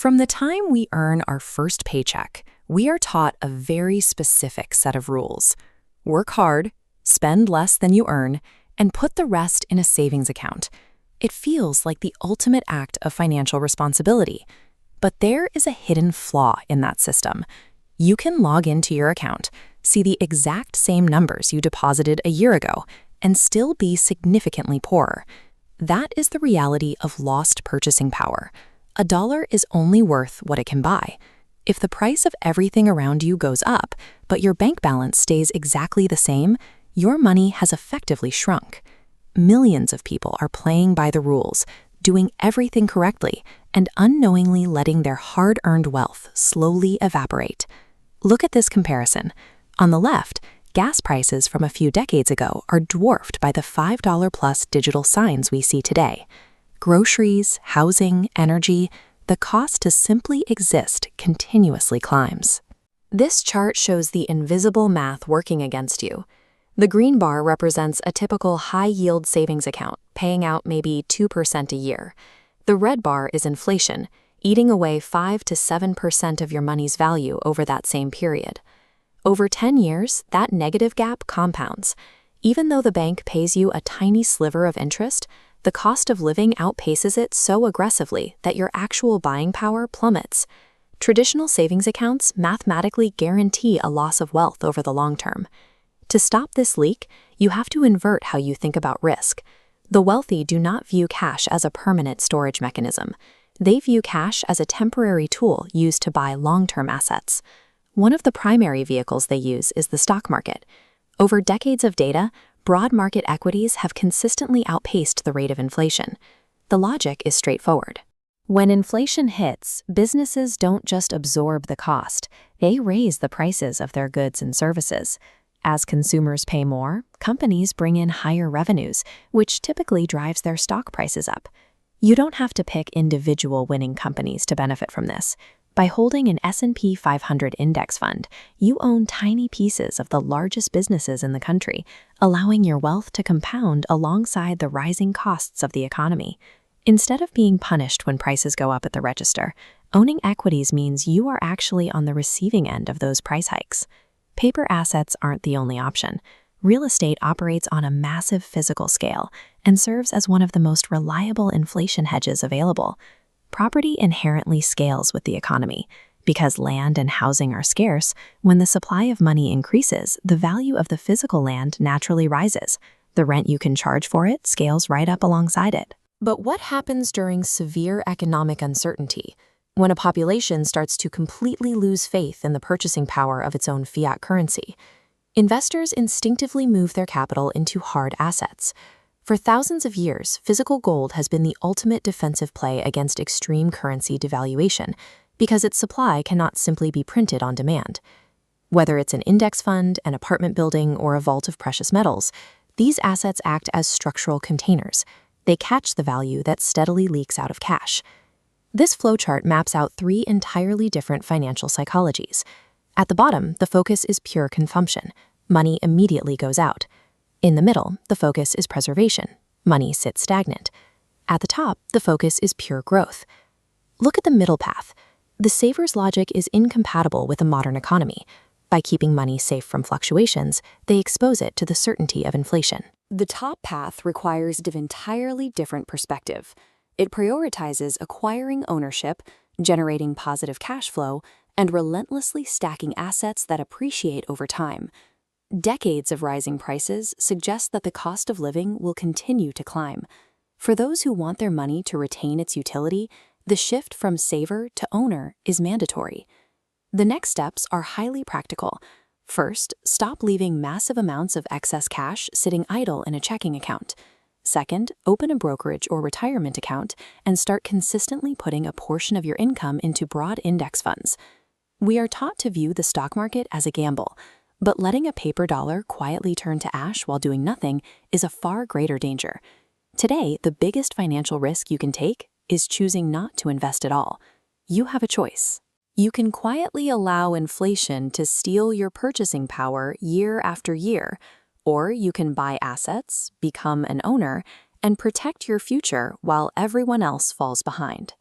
From the time we earn our first paycheck, we are taught a very specific set of rules. Work hard, spend less than you earn, and put the rest in a savings account. It feels like the ultimate act of financial responsibility. But there is a hidden flaw in that system. You can log into your account, see the exact same numbers you deposited a year ago, and still be significantly poorer. That is the reality of lost purchasing power. A dollar is only worth what it can buy. If the price of everything around you goes up, but your bank balance stays exactly the same, your money has effectively shrunk. Millions of people are playing by the rules, doing everything correctly, and unknowingly letting their hard-earned wealth slowly evaporate. Look at this comparison. On the left, gas prices from a few decades ago are dwarfed by the $5+ digital signs we see today. Groceries, housing, energy, the cost to simply exist continuously climbs. This chart shows the invisible math working against you. The green bar represents a typical high-yield savings account, paying out maybe 2% a year. The red bar is inflation, eating away 5 to 7% of your money's value over that same period. Over 10 years, that negative gap compounds. Even though the bank pays you a tiny sliver of interest, the cost of living outpaces it so aggressively that your actual buying power plummets. Traditional savings accounts mathematically guarantee a loss of wealth over the long term. To stop this leak, you have to invert how you think about risk. The wealthy do not view cash as a permanent storage mechanism. They view cash as a temporary tool used to buy long-term assets. One of the primary vehicles they use is the stock market. Over decades of data, broad market equities have consistently outpaced the rate of inflation. The logic is straightforward. When inflation hits, businesses don't just absorb the cost, they raise the prices of their goods and services. As consumers pay more, companies bring in higher revenues, which typically drives their stock prices up. You don't have to pick individual winning companies to benefit from this. By holding an S&P 500 index fund, you own tiny pieces of the largest businesses in the country, allowing your wealth to compound alongside the rising costs of the economy. Instead of being punished when prices go up at the register, owning equities means you are actually on the receiving end of those price hikes. Paper assets aren't the only option. Real estate operates on a massive physical scale and serves as one of the most reliable inflation hedges available. Property inherently scales with the economy. Because land and housing are scarce, when the supply of money increases, the value of the physical land naturally rises. The rent you can charge for it scales right up alongside it. But what happens during severe economic uncertainty? When a population starts to completely lose faith in the purchasing power of its own fiat currency? Investors instinctively move their capital into hard assets. For thousands of years, physical gold has been the ultimate defensive play against extreme currency devaluation because its supply cannot simply be printed on demand. Whether it's an index fund, an apartment building, or a vault of precious metals, these assets act as structural containers. They catch the value that steadily leaks out of cash. This flowchart maps out 3 entirely different financial psychologies. At the bottom, the focus is pure consumption. Money immediately goes out. In the middle, the focus is preservation. Money sits stagnant. At the top, the focus is pure growth. Look at the middle path. The saver's logic is incompatible with a modern economy. By keeping money safe from fluctuations, they expose it to the certainty of inflation. The top path requires an entirely different perspective. It prioritizes acquiring ownership, generating positive cash flow, and relentlessly stacking assets that appreciate over time. Decades of rising prices suggest that the cost of living will continue to climb. For those who want their money to retain its utility, the shift from saver to owner is mandatory. The next steps are highly practical. First, stop leaving massive amounts of excess cash sitting idle in a checking account. Second, open a brokerage or retirement account and start consistently putting a portion of your income into broad index funds. We are taught to view the stock market as a gamble, but letting a paper dollar quietly turn to ash while doing nothing is a far greater danger. Today, the biggest financial risk you can take is choosing not to invest at all. You have a choice. You can quietly allow inflation to steal your purchasing power year after year, or you can buy assets, become an owner, and protect your future while everyone else falls behind.